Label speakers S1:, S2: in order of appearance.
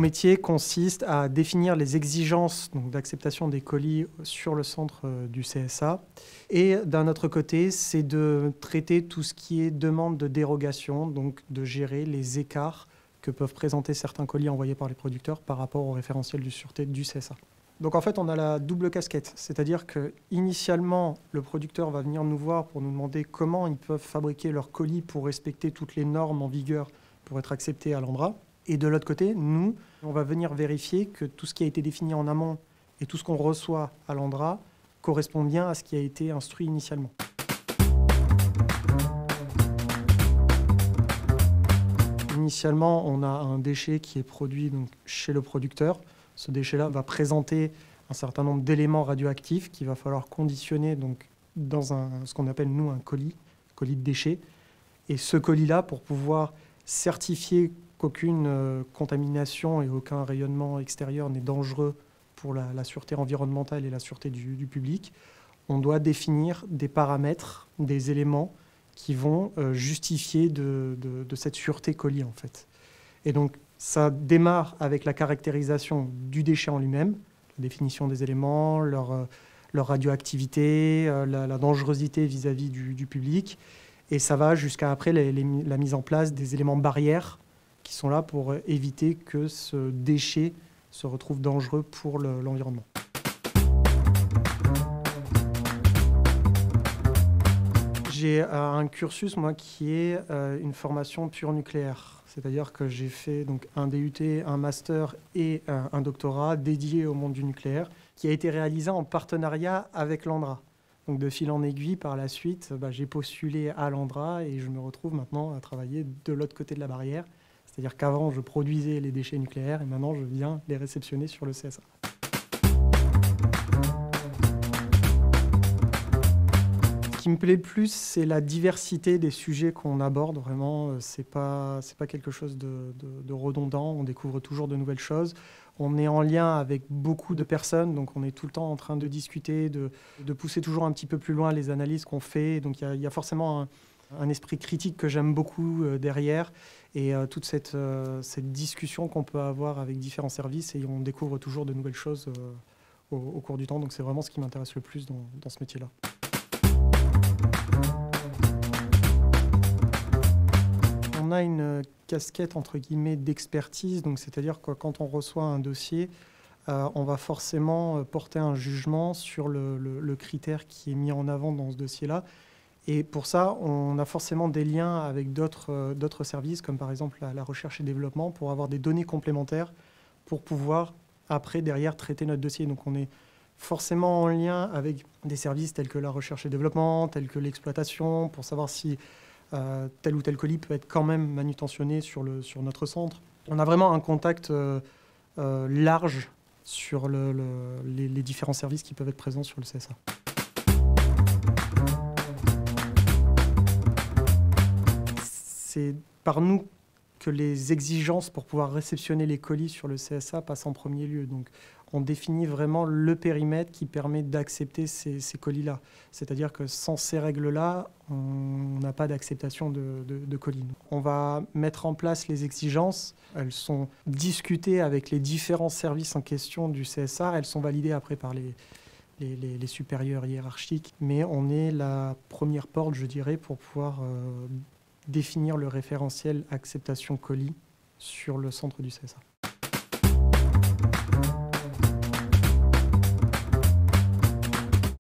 S1: métier consiste à définir les exigences d'acceptation des colis sur le centre du CSA. Et d'un autre côté, c'est de traiter tout ce qui est demande de dérogation, donc de gérer les écarts que peuvent présenter certains colis envoyés par les producteurs par rapport au référentiel de sûreté du CSA. Donc en fait, on a la double casquette, c'est-à-dire qu'initialement, le producteur va venir nous voir pour nous demander comment ils peuvent fabriquer leurs colis pour respecter toutes les normes en vigueur pour être acceptés à l'ANDRA. Et de l'autre côté, nous, on va venir vérifier que tout ce qui a été défini en amont et tout ce qu'on reçoit à l'ANDRA correspond bien à ce qui a été instruit initialement. Initialement, on a un déchet qui est produit donc, chez le producteur. Ce déchet-là va présenter un certain nombre d'éléments radioactifs qu'il va falloir conditionner donc, dans ce qu'on appelle, nous, un colis de déchets. Et ce colis-là, pour pouvoir certifier qu'aucune contamination et aucun rayonnement extérieur n'est dangereux pour la sûreté environnementale et la sûreté du public, on doit définir des paramètres, des éléments qui vont justifier de cette sûreté colis, en fait. Et donc, ça démarre avec la caractérisation du déchet en lui-même, la définition des éléments, leur radioactivité, la dangerosité vis-à-vis du public. Et ça va jusqu'à après la mise en place des éléments barrières qui sont là pour éviter que ce déchet se retrouve dangereux pour l'environnement. J'ai un cursus, moi, qui est une formation pure nucléaire. C'est-à-dire que j'ai fait donc, un DUT, un master et un doctorat dédié au monde du nucléaire, qui a été réalisé en partenariat avec l'ANDRA. Donc de fil en aiguille, par la suite, j'ai postulé à l'ANDRA et je me retrouve maintenant à travailler de l'autre côté de la barrière. C'est-à-dire qu'avant, je produisais les déchets nucléaires et maintenant, je viens les réceptionner sur le CSA. Ce qui me plaît le plus, c'est la diversité des sujets qu'on aborde. Vraiment, c'est pas quelque chose de redondant. On découvre toujours de nouvelles choses. On est en lien avec beaucoup de personnes, donc on est tout le temps en train de discuter, de pousser toujours un petit peu plus loin les analyses qu'on fait. Donc il y a forcément un esprit critique que j'aime beaucoup derrière et toute cette discussion qu'on peut avoir avec différents services et on découvre toujours de nouvelles choses au cours du temps. Donc c'est vraiment ce qui m'intéresse le plus dans ce métier-là. On a une casquette entre guillemets d'expertise, donc c'est-à-dire que quand on reçoit un dossier, on va forcément porter un jugement sur le critère qui est mis en avant dans ce dossier-là. Et pour ça, on a forcément des liens avec d'autres services, comme par exemple la recherche et développement, pour avoir des données complémentaires pour pouvoir après, derrière, traiter notre dossier. Donc on est forcément en lien avec des services tels que la recherche et développement, tels que l'exploitation, pour savoir si tel ou tel colis peut être quand même manutentionné sur notre centre. On a vraiment un contact large sur les différents services qui peuvent être présents sur le CSA. C'est par nous que les exigences pour pouvoir réceptionner les colis sur le CSA passent en premier lieu. Donc, on définit vraiment le périmètre qui permet d'accepter ces colis-là. C'est-à-dire que sans ces règles-là, on n'a pas d'acceptation de colis. On va mettre en place les exigences. Elles sont discutées avec les différents services en question du CSA. Elles sont validées après par les supérieurs hiérarchiques. Mais on est la première porte, je dirais, pour pouvoir définir le référentiel acceptation colis sur le centre du CSA.